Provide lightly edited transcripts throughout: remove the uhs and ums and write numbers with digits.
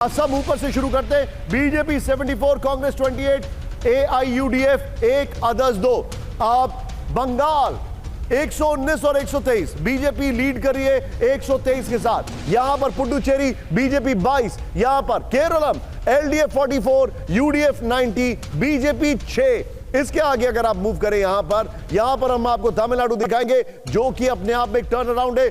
असम ऊपर से शुरू करते हैं। BJP 74, Congress 28, AIUDF 1, others 2। आप बंगाल 119 और 123 बीजेपी लीड कर रही है 123 के साथ। यहां पर पुडुचेरी बीजेपी 22, यहां पर केरलम एलडीएफ 44, यूडीएफ 90, बीजेपी 6। इसके आगे अगर आप मूव करें यहां पर हम आपको तमिलनाडु दिखाएंगे जो कि अपने आप में एक टर्न अराउंड है।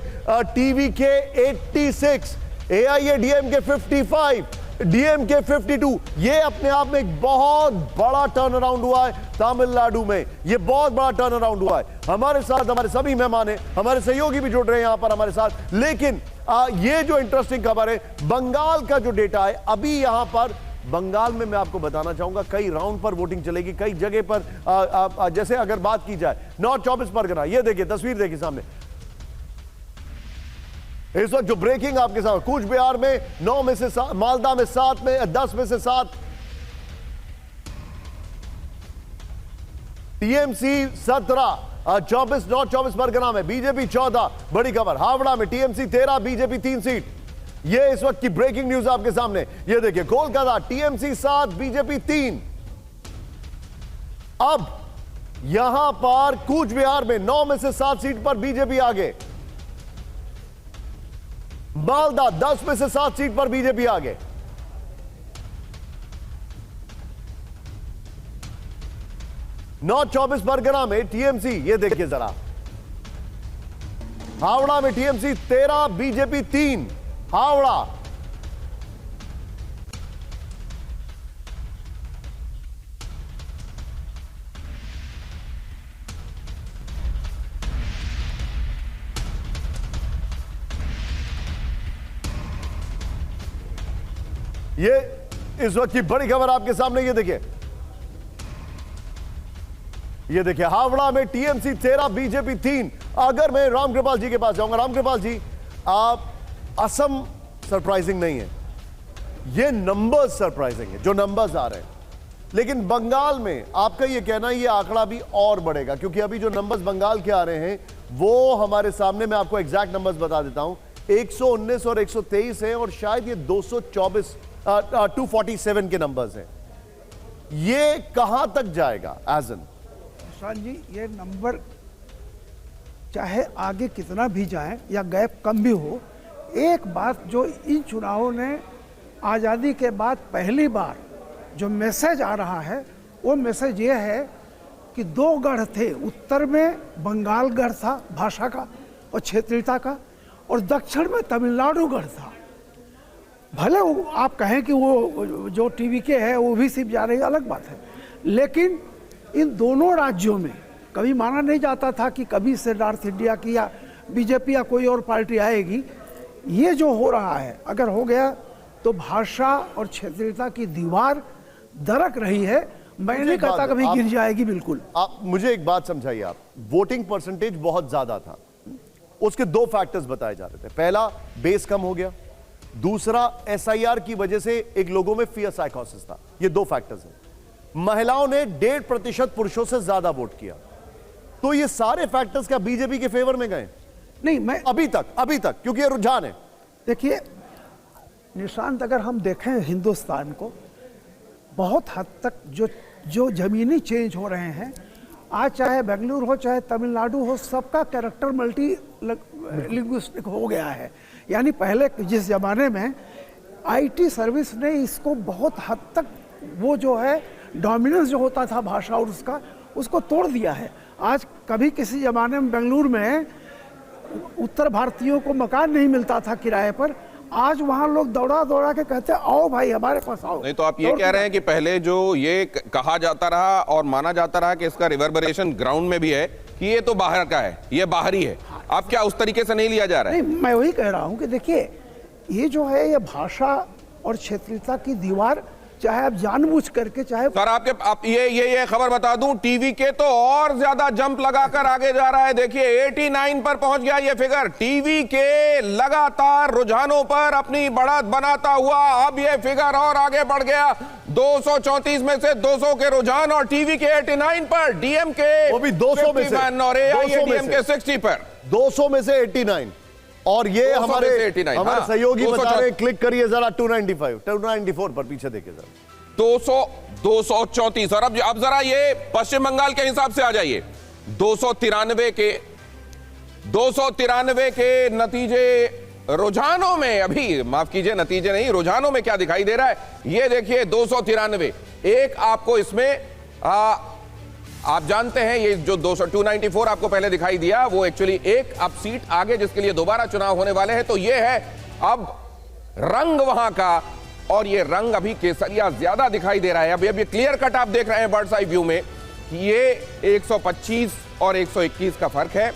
TVK 86, AIADMK 55, DMK 52। ये अपने आप में एक बहुत बड़ा टर्न अराउंड हुआ है तमिलनाडु में। ये बहुत बड़ा टर्न अराउंड हुआ है। हमारे साथ हमारे सभी मेहमान हैं, हमारे सहयोगी भी जुड़ रहे हैं यहां पर हमारे साथ। लेकिन ये जो इंटरेस्टिंग खबर है, बंगाल का जो डेटा है, अभी यहां पर बंगाल में मैं आपको बताना चाहूंगा कई राउंड पर वोटिंग चलेगी, कई जगह पर। जैसे अगर बात की जाए नॉर्थ 24 परगना, ये देखिए तस्वीर देखिए सामने इस वक्त जो ब्रेकिंग आपके साथ। कूच बिहार में 9 में से 7, मालदा में 7 में 10 में से 7, टीएमसी 17, 24 नॉर्थ 24 परगना में बीजेपी 14। बड़ी खबर, हावड़ा में टीएमसी 13, बीजेपी 3 सीट। ये इस वक्त की ब्रेकिंग न्यूज आपके सामने। ये देखिए कोलकाता टीएमसी 7, बीजेपी 3। अब यहां पर कूच बिहार में 9 में से 7 सीट पर बीजेपी आगे। मालदा 10 में से 7 सीट पर बीजेपी आगे। नॉर्थ 24 परगना में टीएमसी, ये देखिए जरा, हावड़ा में टीएमसी 13, बीजेपी 3। हावड़ा ये इस वक्त की बड़ी खबर आपके सामने। ये देखिए हावड़ा में टीएमसी 13, बीजेपी 3। अगर मैं रामकृपाल जी के पास जाऊंगा, रामकृपाल जी, आप असम सरप्राइजिंग नहीं है, ये नंबर्स सरप्राइजिंग है जो नंबर्स आ रहे हैं। लेकिन बंगाल में आपका ये कहना ये आंकड़ा भी और बढ़ेगा, क्योंकि अभी जो नंबर्स बंगाल के आ रहे हैं वो हमारे सामने, मैं आपको एग्जैक्ट नंबर्स बता देता हूं, 119 और 123 है और शायद ये 247 के नंबर्स हैं। ये कहां तक जाएगा एजन? निशान जी, ये नंबर चाहे आगे कितना भी जाए या गैप कम भी हो, एक बात जो इन चुनावों ने आज़ादी के बाद पहली बार जो मैसेज आ रहा है, वो मैसेज ये है कि 2 गढ़ थे। उत्तर में बंगाल गढ़ था भाषा का और क्षेत्रीयता का, और दक्षिण में तमिलनाडु गढ़ था। भले आप कहें कि वो जो टीवीके है वो भी सिर्फ जा रही है, अलग बात है, लेकिन इन दोनों राज्यों में कभी माना नहीं जाता था कि कभी से नॉर्थ इंडिया की या बीजेपी या कोई और पार्टी आएगी। ये जो हो रहा है, अगर हो गया तो भाषा और क्षेत्रीयता की दीवार दरक रही है। मैं नहीं कहता कभी गिर जाएगी, बिल्कुल। आप मुझे एक बात समझाइए, आप वोटिंग परसेंटेज बहुत ज्यादा था, उसके 2 फैक्टर्स बताए जा रहे थे। पहला, बेस कम हो गया, दूसरा एसआईआर की वजह से एक लोगों में फियर साइकोसिस था। ये 2 फैक्टर्स हैं। महिलाओं ने 1.5% पुरुषों से ज्यादा वोट किया, तो ये सारे फैक्टर्स क्या बीजेपी के फेवर में गए? नहीं, मैं अभी तक क्योंकि ये रुझान है। देखिए निशांत, अगर हम देखें हिंदुस्तान को, बहुत हद तक जो जमीनी चेंज हो रहे हैं आज, चाहे बेंगलुरु हो चाहे तमिलनाडु हो, सबका कैरेक्टर मल्टी लिंग्विस्टिक हो गया है। यानी पहले जिस जमाने में आईटी सर्विस ने इसको बहुत हद तक, वो जो है डोमिनेंस जो होता था भाषा और उसको तोड़ दिया है। आज कभी किसी जमाने में बेंगलुरु में उत्तर भारतीयों को मकान नहीं मिलता था किराए पर, आज वहां लोग दौड़ा दौड़ा के कहते हैं आओ भाई हमारे पास आओ। नहीं तो आप ये कह रहे हैं कि पहले जो ये कहा जाता रहा और माना जाता रहा कि इसका रिवर्बरेशन ग्राउंड में भी है कि ये तो बाहर का है, ये बाहरी है, आप क्या उस तरीके से नहीं लिया जा रहा है? नहीं, मैं वही कह रहा हूं कि देखिए ये जो है, ये भाषा और क्षेत्रीयता की दीवार, चाहे आप जानबूझ करके, चाहे सर आप ये खबर बता दूं, टीवी के तो और ज्यादा जंप लगाकर आगे जा रहा है। देखिए 89 पर पहुंच गया ये फिगर। टीवी के लगातार रुझानों पर अपनी बढ़त बनाता हुआ अब ये फिगर और आगे बढ़ गया। 234 में से 200 के रुझान और टीवी के 89 पर, डीएम के वो भी 200 में से, और एआईएडीएम के 60 पर। 200 में से 89 और ये 200 हमारे में से 89, हमारे हाँ, सहयोगी 200 बता रहे हैं, क्लिक करिए जरा 294 पर पीछे देखिए जरा 234 और अब जरा ये पश्चिम बंगाल के हिसाब से आ जाइए 293 के नतीजे रुझानों में, अभी माफ कीजिए नतीजे नहीं, रुझानों में क्या दिखाई दे रहा है ये देखिए 293। एक आपको इसमें आप जानते हैं ये जो 294 आपको पहले दिखाई दिया वो एक्चुअली एक अब सीट आगे जिसके लिए दोबारा चुनाव होने वाले हैं, तो ये है अब रंग वहां का, और ये रंग अभी केसरिया ज्यादा दिखाई दे रहा है। अभी ये क्लियर कट आप देख रहे हैं बर्ड्स आई व्यू में कि ये 125 और 121 का फर्क है।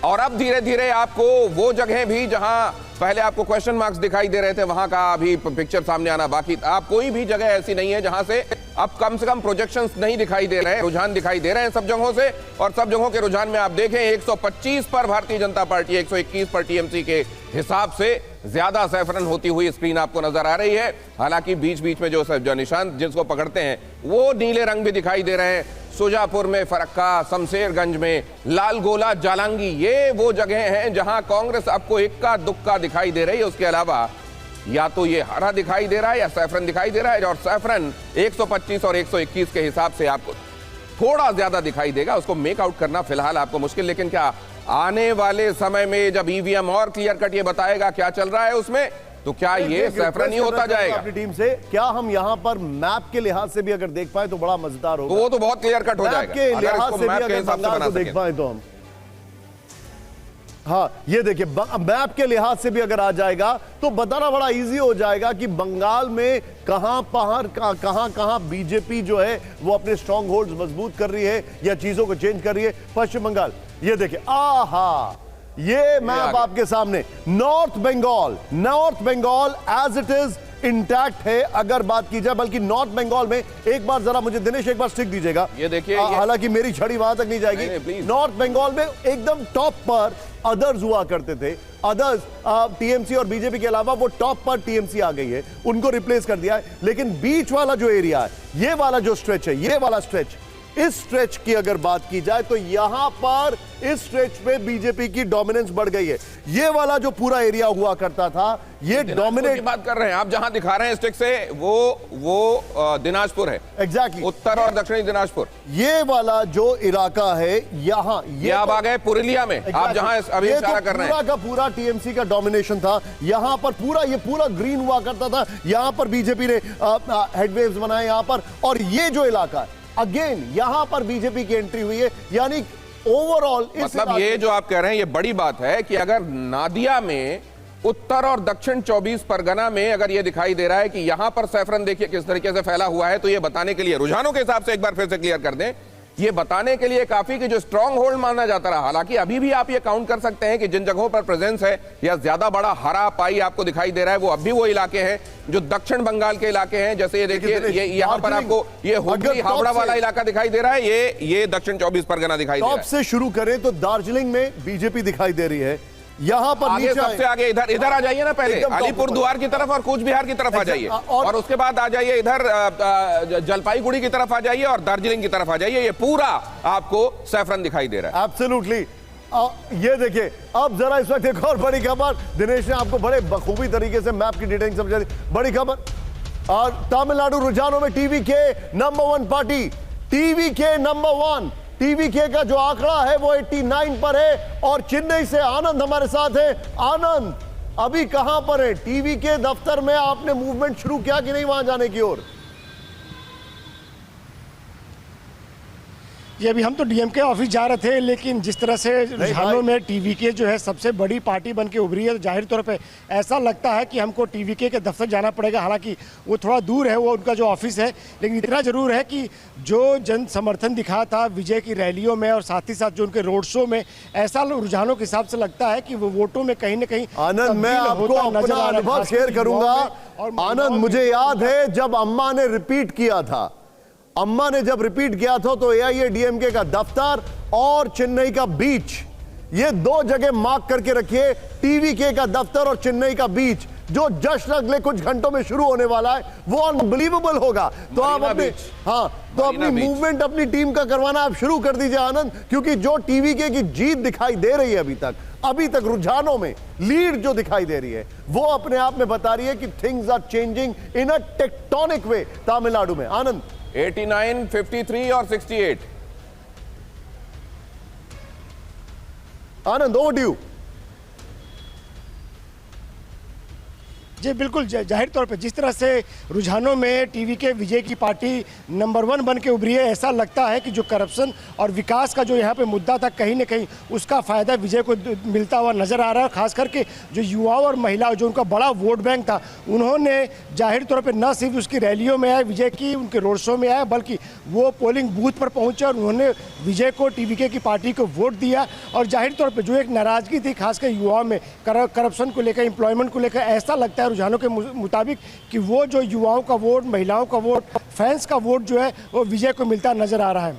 और अब धीरे धीरे आपको वो जगह भी जहां पहले आपको क्वेश्चन मार्क्स दिखाई दे रहे थे वहां का अभी पिक्चर सामने आना बाकी। आप कोई भी जगह ऐसी नहीं है जहां से अब कम से कम प्रोजेक्शंस नहीं दिखाई दे रहे हैं, रुझान दिखाई दे रहे हैं सब जगहों से। और सब जगहों के रुझान में आप देखें 125 पर भारतीय जनता पार्टी, 121 पर टीएमसी के हिसाब से ज्यादा सैफरन होती हुई स्क्रीन आपको नजर आ रही है। हालांकि बीच बीच में जो निशान जिसको पकड़ते हैं वो नीले रंग भी दिखाई दे रहे हैं। सुजापुर में फरक्का, शमशेरगंज में लालगोला, जालंगी, ये वो जगह हैं जहां कांग्रेस आपको इक्का दुक्का दिखाई दे रही है। उसके अलावा या तो ये हरा दिखाई दे रहा है या सैफरन दिखाई दे रहा है, और सैफरन 125 और 121 के हिसाब से आपको थोड़ा ज्यादा दिखाई देगा। उसको मेक आउट करना फिलहाल आपको मुश्किल, लेकिन क्या आने वाले समय में जब ईवीएम और क्लियर कट ये बताएगा क्या चल रहा है उसमें, तो क्या ये सैफरन ही होता जाएगा? अपनी टीम से क्या हम यहां पर मैप के लिहाज से भी अगर देख पाए तो बड़ा मजेदार होगा। तो वो तो बहुत क्लियर कट हो जाएगा के लिहाज से भी अगर बंगाल को देख पाए तो हम, हाँ ये देखिए मैप के लिहाज से भी अगर आ जाएगा तो बताना बड़ा इजी हो जाएगा कि बंगाल में कहां बीजेपी जो है वो अपने स्ट्रॉन्ग होल्ड्स मजबूत कर रही है या चीजों को चेंज कर रही है। पश्चिम बंगाल ये देखिए, आहा ये मैप आपके सामने, north Bengal as it is intact है अगर बात की जाए। बल्कि नॉर्थ बंगाल में एक बार जरा मुझे दिनेश एक बार स्टिक दीजिएगा, ये देखिए, हालांकि मेरी छड़ी वहां तक नहीं जाएगी। नॉर्थ बंगाल में एकदम टॉप पर अदर्स हुआ करते थे, अदर्स टीएमसी और बीजेपी के अलावा वो टॉप पर टीएमसी आ गई है, उनको रिप्लेस कर दिया है। लेकिन बीच वाला जो एरिया है, ये वाला जो स्ट्रेच है, ये वाला स्ट्रेच, इस स्ट्रेच की अगर बात की जाए तो यहां पर इस स्ट्रेच पे बीजेपी की डोमिनेंस बढ़ गई है। ये वाला जो पूरा एरिया हुआ करता था ये डोमिनेट की बात कर रहे हैं आप, जहां दिखा रहे हैं स्टिक से वो दिनाजपुर है, एग्जैक्टली उत्तर और दक्षिणी दिनाजपुर। ये वाला जो इलाका है यहां, ये आप आ गए पुरुलिया में, आप जहां अभी इशारा कर रहे हैं, पूरा का पूरा टीएमसी का डोमिनेशन था। यहां पर पूरा ये पूरा ग्रीन हुआ करता था, यहां पर बीजेपी ने हेडवेव्स बनाए यहां पर। और ये जो इलाका है अगेन यहां पर बीजेपी की एंट्री हुई है, यानी ओवरऑल मतलब ये जो आप कह रहे हैं ये बड़ी बात है कि अगर नादिया में उत्तर और दक्षिण 24 परगना में अगर ये दिखाई दे रहा है कि यहां पर सैफरन देखिए किस तरीके से फैला हुआ है, तो ये बताने के लिए रुझानों के हिसाब से एक बार फिर से क्लियर कर दें, ये बताने के लिए काफी कि जो स्ट्रॉन्ग होल्ड माना जाता रहा। हालांकि अभी भी आप ये काउंट कर सकते हैं कि जिन जगहों पर प्रेजेंस है या ज्यादा बड़ा हरा पाई आपको दिखाई दे रहा है वो अब भी वो इलाके हैं जो दक्षिण बंगाल के इलाके हैं। जैसे ये देखिए, ये यहाँ पर आपको ये हुगली हावड़ा वाला इलाका दिखाई दे रहा है, ये दक्षिण 24 परगना दिखाई दे रहा है। टॉप से शुरू करें तो दार्जिलिंग में बीजेपी दिखाई दे रही है, यहां पर आगे सबसे आगे इधर आ जाइए ना, पहले अलीपुर द्वार की तरफ और कूच बिहार की तरफ आ जाइए, और उसके बाद आ जाइए इधर जलपाईगुड़ी की तरफ आ जाइए और दार्जिलिंग की तरफ आ जाइए। ये पूरा आपको सैफरन दिखाई दे रहा है। एब्सोल्युटली। ये देखिए अब जरा इस वक्त एक और बड़ी खबर, दिनेश ने आपको बड़े बखूबी तरीके से मैप की डिटेलिंग समझा दी। बड़ी खबर, और तमिलनाडु रुझानों में टीवी के नंबर 1 पार्टी, टीवी के नंबर 1 टीवीके का जो आंकड़ा है वो 89 पर है। और चेन्नई से आनंद हमारे साथ है। आनंद अभी कहां पर है? टीवी के दफ्तर में आपने मूवमेंट शुरू किया कि नहीं वहां जाने की ओर? ये अभी हम तो डीएमके ऑफिस जा रहे थे, लेकिन जिस तरह से रुझानों में टीवीके जो है सबसे बड़ी पार्टी बन के उभरी है, तो जाहिर तौर पे ऐसा लगता है कि हमको टीवीके के दफ्तर जाना पड़ेगा। हालांकि वो थोड़ा दूर है, वो उनका जो ऑफिस है, लेकिन इतना जरूर है कि जो जन समर्थन दिखा था विजय की रैलियों में और साथ ही साथ जो उनके रोड शो में, ऐसा रुझानों के हिसाब से लगता है कि वो वोटों में कहीं ना कहीं आनंद, मैं आपको अपना अनुभव शेयर करूंगा। आनंद, मुझे याद है जब अम्मा ने रिपीट किया था, अम्मा ने जब रिपीट किया था तो एआईएडीएमके का दफ्तर और चेन्नई का बीच, ये दो जगह मार्क करके रखिए, टीवीके का दफ्तर और चेन्नई का बीच। जो जश्न अगले कुछ घंटों में शुरू होने वाला है वो अनबिलीवेबल होगा। तो आप अपनी अपनी मूवमेंट अपनी टीम का करवाना आप शुरू कर दीजिए आनंद, क्योंकि जो टीवीके की जीत दिखाई दे रही है अभी तक रुझानों में लीड जो दिखाई दे रही है वो अपने आप में बता रही है कि things are changing in a tectonic way Tamil Nadu में। आनंद 89, 53 और 68। Anand over to you. जी बिल्कुल, जाहिर तौर पे जिस तरह से रुझानों में टीवीके विजय की पार्टी नंबर 1 बन के उभरी है, ऐसा लगता है कि जो करप्शन और विकास का जो यहाँ पे मुद्दा था कहीं ना कहीं उसका फ़ायदा विजय को मिलता हुआ नज़र आ रहा है। खास करके जो युवाओं और महिलाओं जो उनका बड़ा वोट बैंक था, उन्होंने जाहिर तौर पर न सिर्फ उसकी रैलियों में आए विजय की, उनके रोड शो में आए, बल्कि वो पोलिंग बूथ पर पहुँचे और उन्होंने विजय को टीवीके की पार्टी को वोट दिया। और जाहिर तौर पर जो एक नाराज़गी थी खासकर युवाओं में करप्शन को लेकर, एम्प्लॉयमेंट को लेकर, ऐसा लगता है रुझानों के मुताबिक कि वो जो युवाओं का वोट, महिलाओं का वोट, फैंस का वोट जो है वो विजय को मिलता नजर आ रहा है।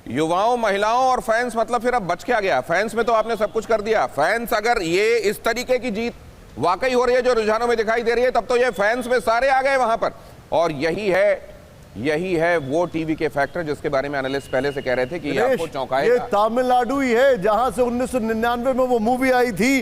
युवाओं, महिलाओं और फैंस, मतलब फिर अब बच क्या गया? फैंस में तो आपने सब कुछ कर दिया। फैंस अगर ये इस तरीके की जीत वाकई हो रही है जो रुझानों में दिखाई दे रही है, तब तो ये फैंस में सारे आ गए वहां पर। और यही है वो टीवी के फैक्टर जिसके बारे में एनालिस्ट पहले से कह रहे थे कि ये आपको चौंकाएगा। ये तमिलनाडु ही है जहां से 1999 में वो मूवी आई थी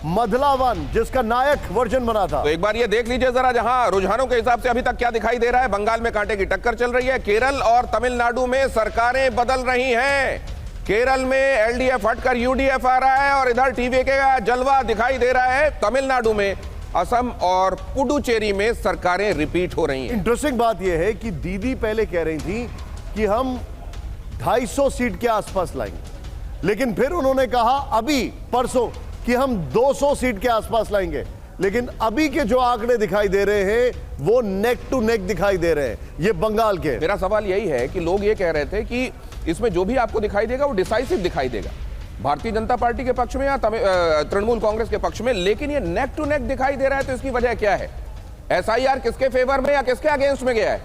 मधलावन, जिसका नायक वर्जन बना था। तो एक बार ये देख लीजिए जरा, जहां रुझानों के हिसाब से अभी तक क्या दिखाई दे रहा है। बंगाल में कांटे की टक्कर चल रही है, केरल और तमिलनाडु में सरकारें बदल रही हैं। केरल में एलडीएफ हटकर यूडीएफ आ रहा है और इधर टीवीके का जलवा दिखाई दे रहा है। तमिलनाडु में असम और पुडुचेरी में सरकारें रिपीट हो रही हैं। इंटरेस्टिंग बात यह है कि दीदी पहले कह रही थी कि हम 250 सीट के आसपास लाएंगे, लेकिन फिर उन्होंने कहा अभी परसों कि हम 200 सीट के आसपास लाएंगे। लेकिन अभी के जो आंकड़े दिखाई दे रहे हैं वो नेक टू नेक दिखाई दे रहे हैं, ये बंगाल के। मेरा सवाल यही है कि लोग ये कह रहे थे कि इसमें जो भी आपको दिखाई देगा वो डिसाइसिव दिखाई देगा, भारतीय जनता पार्टी के पक्ष में या तृणमूल कांग्रेस के पक्ष में, लेकिन ये नेक टू नेक दिखाई दे रहा है। तो इसकी वजह क्या है? एसआईआर किसके फेवर में या किसके अगेंस्ट में गया है?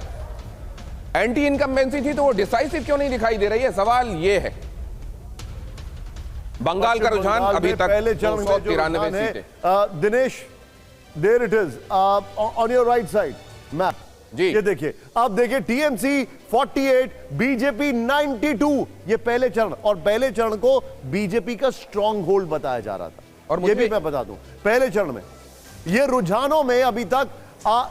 एंटी इनकम्बेंसी थी तो वो डिसाइसिव क्यों नहीं दिखाई दे रही है? सवाल ये है। बंगाल का रुझान अभी तक पहले चरण में 293 सीटें। Dinesh, there it is on your right side map जी, ये देखिए, अब देखिए टीएमसी 48, बीजेपी 92। ये पहले चरण, और पहले चरण को बीजेपी का स्ट्रॉन्ग होल्ड बताया जा रहा था। और ये भी मैं बता दूं, पहले चरण में ये रुझानों में अभी तक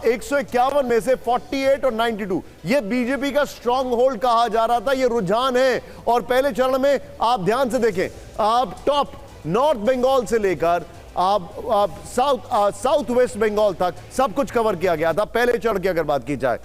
151 में से 48 और 92 ये बीजेपी का स्ट्रॉन्ग होल्ड कहा जा रहा था। ये रुझान है। और पहले चरण में आप ध्यान से देखें, आप टॉप नॉर्थ बंगाल से लेकर आप साउथ वेस्ट बंगाल तक सब कुछ कवर किया गया था पहले चरण की अगर बात की जाए।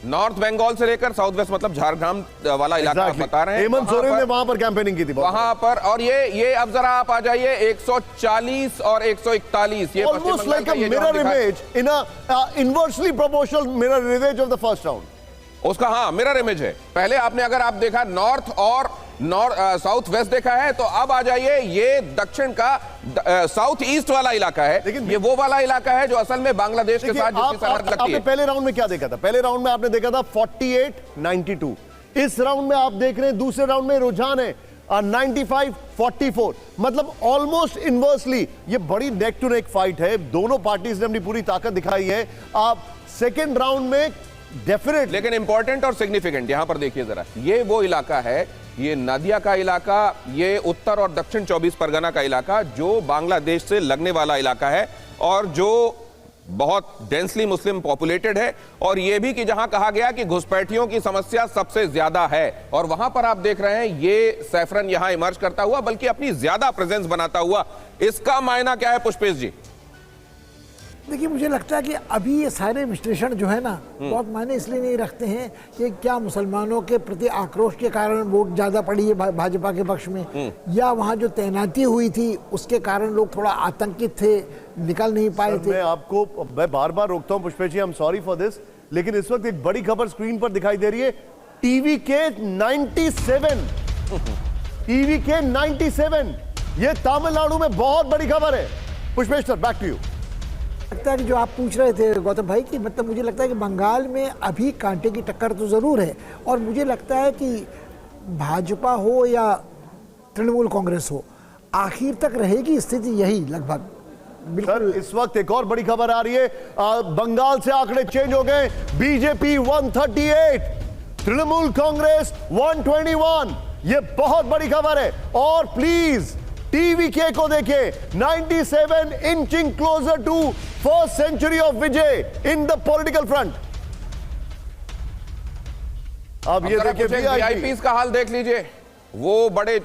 नॉर्थ बंगाल से लेकर साउथ वेस्ट, मतलब झारग्राम वाला इलाका आप बता रहे हैं। हेमंत सोरेन ने वहां पर कैंपेनिंग की थी वहां पर। और ये अब जरा आप आ जाइए 140 और 141, ये almost like a mirror image in a inversely proportional mirror image of the first round. उसका हाँ मिरर इमेज है। पहले आपने अगर आप देखा नॉर्थ और साउथ वेस्ट देखा है, तो अब आ जाइए ये दक्षिण का साउथ ईस्ट वाला इलाका है। लेकिन ये वो वाला इलाका है जो असल में बांग्लादेश के साथ जिसकी सरहद लगती है। आपने पहले राउंड में क्या देखा था? पहले राउंड में आपने देखा था 48-92। इस राउंड में आप देख रहे हैं दूसरे राउंड में रुझान है 95-44, मतलब ऑलमोस्ट इनवर्सली। ये बड़ी नेक टू नेक फाइट है, दोनों पार्टीज ने अपनी पूरी ताकत दिखाई है। आप सेकेंड राउंड में डेफिनेट, लेकिन इंपॉर्टेंट और सिग्निफिकेंट यहां पर देखिए जरा, ये वो इलाका है, ये नादिया का इलाका, ये उत्तर और दक्षिण 24 परगना का इलाका जो बांग्लादेश से लगने वाला इलाका है और जो बहुत डेंसली मुस्लिम पॉपुलेटेड है। और यह भी कि जहां कहा गया कि घुसपैठियों की समस्या सबसे ज्यादा है, और वहां पर आप देख रहे हैं ये सैफरन यहां इमर्ज करता हुआ, बल्कि अपनी ज्यादा प्रेजेंस बनाता हुआ। इसका मायना क्या है पुष्पेश जी? देखिए, मुझे लगता है कि अभी ये सारे विश्लेषण जो है ना बहुत मायने इसलिए नहीं रखते हैं कि क्या मुसलमानों के प्रति आक्रोश के कारण वोट ज़्यादा पड़ी है भाजपा के पक्ष में, या वहाँ जो तैनाती हुई थी उसके कारण लोग थोड़ा आतंकित थे, निकल नहीं पाए थे। मैं बार बार रोकता हूँ Pushpesh ji, I am sorry for this, लेकिन इस वक्त एक बड़ी खबर स्क्रीन पर दिखाई दे रही है। टीवीके 97, टीवीके 97, ये तमिलनाडु में बहुत बड़ी खबर है। Pushpesh sir, back to you. लगता है कि जो आप पूछ रहे थे गौतम भाई कि मतलब मुझे लगता है कि बंगाल में अभी कांटे की टक्कर तो ज़रूर है, और मुझे लगता है कि भाजपा हो या तृणमूल कांग्रेस हो, आखिर तक रहेगी स्थिति यही लगभग। सर इस वक्त एक और बड़ी खबर आ रही है, बंगाल से आंकड़े चेंज हो गए। बीजेपी 138, तृणमूल कांग्रेस 121। ये बहुत बड़ी खबर है। और प्लीज टीवीके को देखें, 97 inching closer to first century of Vijay in the political front. अब ये देखिए वीआईपीज़ का हाल देख लीजिए, वो बड़े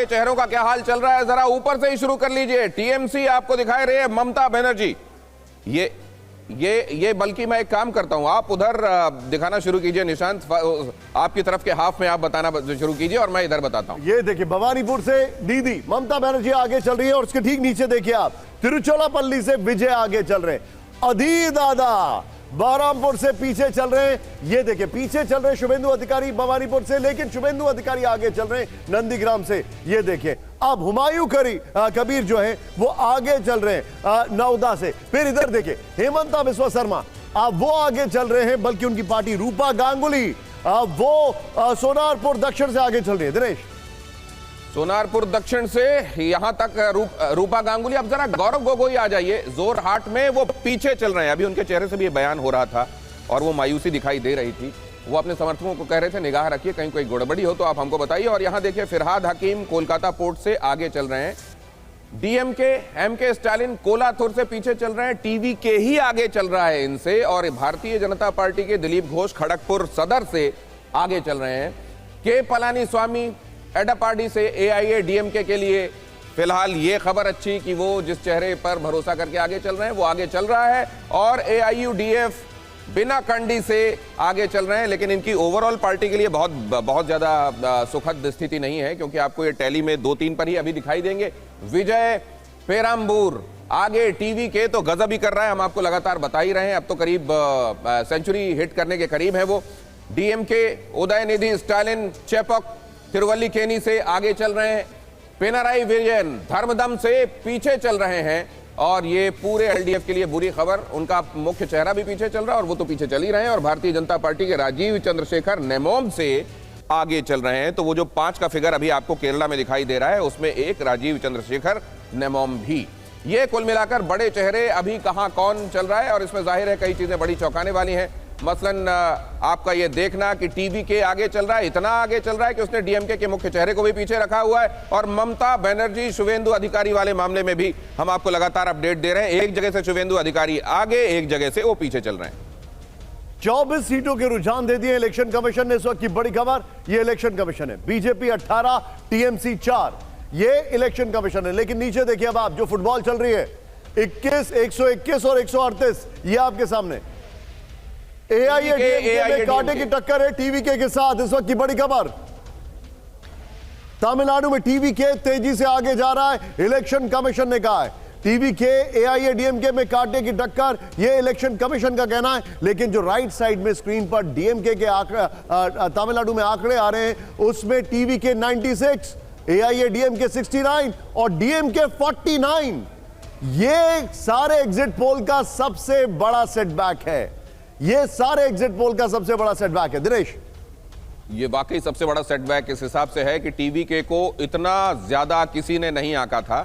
चेहरों का क्या हाल चल रहा है, जरा ऊपर से ही शुरू कर लीजिए। टीएमसी आपको दिखाई रही है ममता बनर्जी। ये बल्कि मैं एक काम करता हूं, आप उधर दिखाना शुरू कीजिए निशांत, आपकी तरफ के हाफ में आप बताना शुरू कीजिए और मैं इधर बताता हूं। ये देखिए भवानीपुर से दीदी ममता बनर्जी आगे चल रही है और उसके ठीक नीचे देखिए आप तिरुचिरापल्ली से विजय आगे चल रहे हैं। अधीर दादा बहरामपुर से पीछे चल रहे हैं। ये देखिए पीछे चल रहे हैं शुभेंदु अधिकारी भवानीपुर से, लेकिन शुभेंदु अधिकारी आगे चल रहे हैं नंदीग्राम से। ये देखिए अब हुमायूं कबीर जो है वो आगे चल रहे हैं नौदा से। फिर इधर देखिए हेमंता बिस्वा शर्मा, वो आगे चल रहे हैं, बल्कि उनकी पार्टी रूपा गांगुली वो सोनारपुर दक्षिण से आगे चल रही है। दिनेश, सोनारपुर दक्षिण से यहां तक रूपा गांगुली। अब जरा गौरव गोगोई आ जाइए, जोरहाट में वो पीछे चल रहे हैं। अभी उनके चेहरे से भी ये बयान हो रहा था और वो मायूसी दिखाई दे रही थी। वो अपने समर्थकों को कह रहे थे निगाह रखिए, कहीं कोई गड़बड़ी हो तो आप हमको बताइए। और यहां देखिए फिरहाद हकीम कोलकाता पोर्ट से आगे चल रहे हैं। डीएमके एमके स्टालिन कोलाथुर से पीछे चल रहे हैं। टीवीके ही आगे चल रहा है इनसे। और भारतीय जनता पार्टी के दिलीप घोष खड़गपुर सदर से आगे चल रहे हैं। के पलानी स्वामी एडपाडी से एआईएडीएमके के लिए फिलहाल ये खबर अच्छी कि वो जिस चेहरे पर भरोसा करके आगे चल रहे हैं वो आगे चल रहा है। और एआईयूडीएफ बिना कंडी से आगे चल रहे हैं। लेकिन इनकी ओवरऑल पार्टी के लिए बहुत ज्यादा सुखद स्थिति नहीं है, क्योंकि आपको ये टैली में 2-3 पर ही अभी दिखाई देंगे। विजय पेराम्बूर आगे, टीवीके तो गजब ही कर रहा है, हम आपको लगातार बता ही रहे हैं। अब तो करीब सेंचुरी हिट करने के करीब है वो। डीएमके उदयनिधि स्टालिन चेपक तिरुवल्लीकेनी से आगे चल रहे हैं। पिनराई विजयन धर्मदम से पीछे चल रहे हैं। और ये पूरे एलडीएफ के लिए बुरी खबर, उनका मुख्य चेहरा भी पीछे चल रहा है और वो तो पीछे चल ही रहे हैं। और भारतीय जनता पार्टी के राजीव चंद्रशेखर नेमोम से आगे चल रहे हैं। तो वो जो 5 का फिगर अभी आपको केरला में दिखाई दे रहा है, उसमें एक राजीव चंद्रशेखर नेमोम भी। ये कुल मिलाकर बड़े चेहरे अभी कहां कौन चल रहा है। और इसमें जाहिर है कई चीजें बड़ी चौंकाने वाली हैं। मसलन आपका ये देखना कि टीवीके आगे चल रहा है, इतना आगे चल रहा है कि उसने डीएमके के मुख्य चेहरे को भी पीछे रखा हुआ है। और ममता बनर्जी शुभेंदु अधिकारी वाले मामले में भी हम आपको लगातार अपडेट दे रहे हैं। एक जगह से शुभेंदु अधिकारी आगे, एक जगह से वो पीछे चल रहे हैं। 24 सीटों के रुझान दे दिए इलेक्शन कमीशन ने। इस वक्त की बड़ी खबर ये इलेक्शन कमीशन है। बीजेपी 18, टीएमसी 4, ये इलेक्शन कमीशन है। लेकिन नीचे देखिए अब आप जो फुटबॉल चल रही है, 21, 121 और 138 ये आपके सामने। एआईएडीएमके में कांटे की टक्कर है टीवीके के साथ। इस वक्त की बड़ी खबर, तमिलनाडु में टीवीके तेजी से आगे जा रहा है, इलेक्शन कमीशन ने कहा है। टीवीके एआईएडीएमके में कांटे की टक्कर, यह इलेक्शन कमीशन का कहना है। लेकिन जो राइट साइड में स्क्रीन पर डीएमके के आंकड़े तमिलनाडु में आंकड़े आ रहे हैं, उसमें टीवीके 96, एआईएडीएमके 69 और डीएमके 49। ये सारे एग्जिट पोल का सबसे बड़ा सेटबैक है। ये सारे एग्जिट पोल का सबसे बड़ा सेटबैक है। दिनेश, ये वाकई सबसे बड़ा सेटबैक इस हिसाब से है कि टीवीके को इतना ज्यादा किसी ने नहीं आंका था।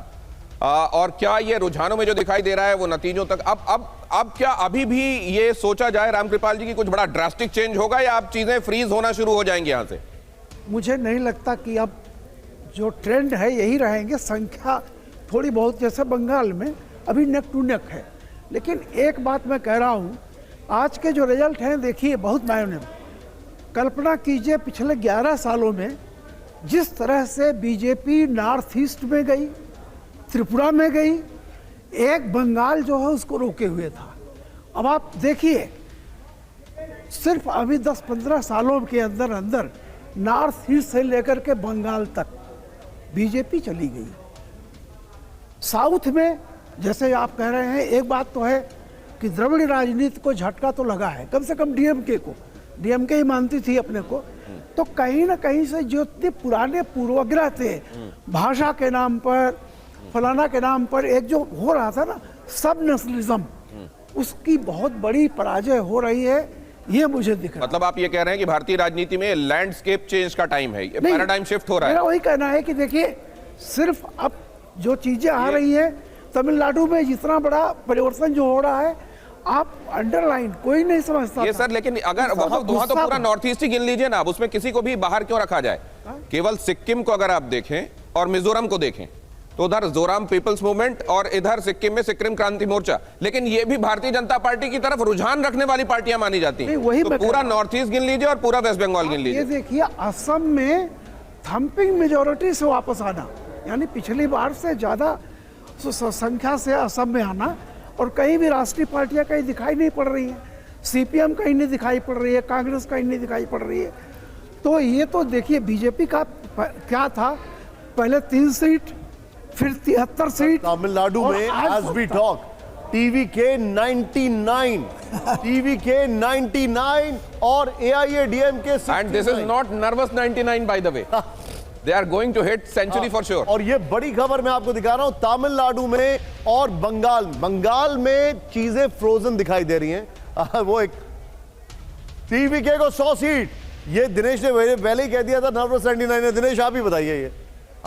और क्या ये रुझानों में जो दिखाई दे रहा है वो नतीजों तक अब क्या अभी भी ये सोचा जाए रामकृपाल जी की कुछ बड़ा ड्रास्टिक चेंज होगा, या अब चीजें फ्रीज होना शुरू हो जाएंगी यहां से? मुझे नहीं लगता कि अब जो ट्रेंड है यही रहेंगे। संख्या थोड़ी बहुत जैसे बंगाल में अभी नेक टू नेक है। लेकिन एक बात मैं कह रहा हूँ, आज के जो रिजल्ट हैं देखिए बहुत मायने में। कल्पना कीजिए पिछले 11 सालों में जिस तरह से बीजेपी नॉर्थ ईस्ट में गई, त्रिपुरा में गई, एक बंगाल जो है उसको रोके हुए था। अब आप देखिए सिर्फ अभी 10-15 सालों के अंदर अंदर नॉर्थ ईस्ट से लेकर के बंगाल तक बीजेपी चली गई। साउथ में जैसे आप कह रहे हैं, एक बात तो है कि द्रविड़ राजनीति को झटका तो लगा है, कम से कम डीएमके को। डीएमके ही मानती थी अपने को। तो कहीं ना कहीं से जो इतने पुराने पूर्वाग्रह थे, भाषा के नाम पर, फलाना के नाम पर, एक जो हो रहा था ना सब नेशनलिज्म, उसकी बहुत बड़ी पराजय हो रही है। ये मुझे दिख रहा है। मतलब आप ये कह रहे हैं कि भारतीय राजनीति में लैंडस्केप चेंज का टाइम है, पैराडाइम शिफ्ट हो रहा है। मेरा वही कहना है कि देखिए सिर्फ अब जो चीजें आ रही हैं तमिलनाडु में जितना बड़ा परिवर्तन जो हो रहा है, आप अंडरलाइन कोई नहीं समझता ये था। सर, लेकिन अगर इसका वहां तो गुस्सा पूरा नॉर्थ ईस्ट ही गिन लीजिए ना, अब उसमें किसी को भी बाहर क्यों रखा जाए? केवल सिक्किम को अगर आप देखें और मिजोरम को देखें तो उधर जोराम पीपल्स मूवमेंट और इधर सिक्किम में सिक्किम क्रांति मोर्चा, लेकिन ये भी भारतीय जनता पार्टी की तरफ रुझान रखने वाली पार्टियां मानी जाती हैं। नहीं, वही तो मैं पूरा कह रहा नॉर्थ ईस्ट गिन लीजिए और पूरा वेस्ट बंगाल गिन ये लीजिए। देखिए, असम में थम्पिंग मेजोरिटी से वापस आना, यानी पिछली बार से ज्यादा संख्या से असम में आना, और कहीं भी राष्ट्रीय पार्टियां कहीं दिखाई नहीं पड़ रही हैं। सीपीएम कहीं नहीं दिखाई पड़ रही है, कांग्रेस कहीं नहीं दिखाई पड़ रही है। तो ये तो देखिए बीजेपी का क्या था, पहले 3 सीट, फिर 73 सीट। तमिलनाडु और में आज एज वी टॉक टीवी के 99, टीवी के 99 और AIADM के 69। And this is not nervous 99 by the way, they are going to hit century for sure. और ये बड़ी खबर मैं आपको दिखा रहा हूं, तमिलनाडु में और बंगाल में चीजें फ्रोजन दिखाई दे रही हैं। वो एक टीवीके को 100 सीट, ये दिनेश ने पहले ही कह दिया था नर्वस 99 है। दिनेश आप ही बताइए ये।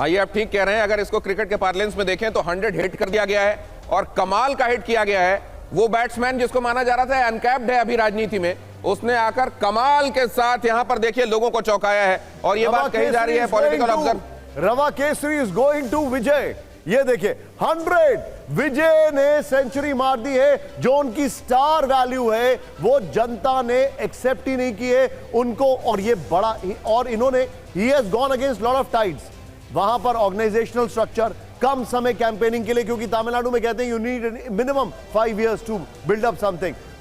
आइए, आप ठीक कह रहे हैं। अगर इसको क्रिकेट के पार्लेंस में देखें तो 100 हिट कर दिया गया है, और कमाल का हिट किया गया है। वो बैट्समैन जिसको माना जा रहा था अनकैप्ड है अभी राजनीति में, उसने आकर कमाल के साथ यहां पर देखिए लोगों को चौंकाया है। और ये बात कही जा रही है पॉलिटिकल ऑब्जर्वर, रवा केसरी इज गोइंग टू विजय। ये देखिए 100, विजय ने सेंचुरी मार दी है। जो उनकी स्टार वैल्यू है वो जनता ने एक्सेप्ट ही नहीं की है उनको, और ये बड़ा, और इन्होंने he has gone against lot of tides. वहां पर ऑर्गेनाइजेशनल स्ट्रक्चर, कम समय कैंपेनिंग के लिए, क्योंकि तमिलनाडु में कहते हैं you need minimum 5 years to build up something.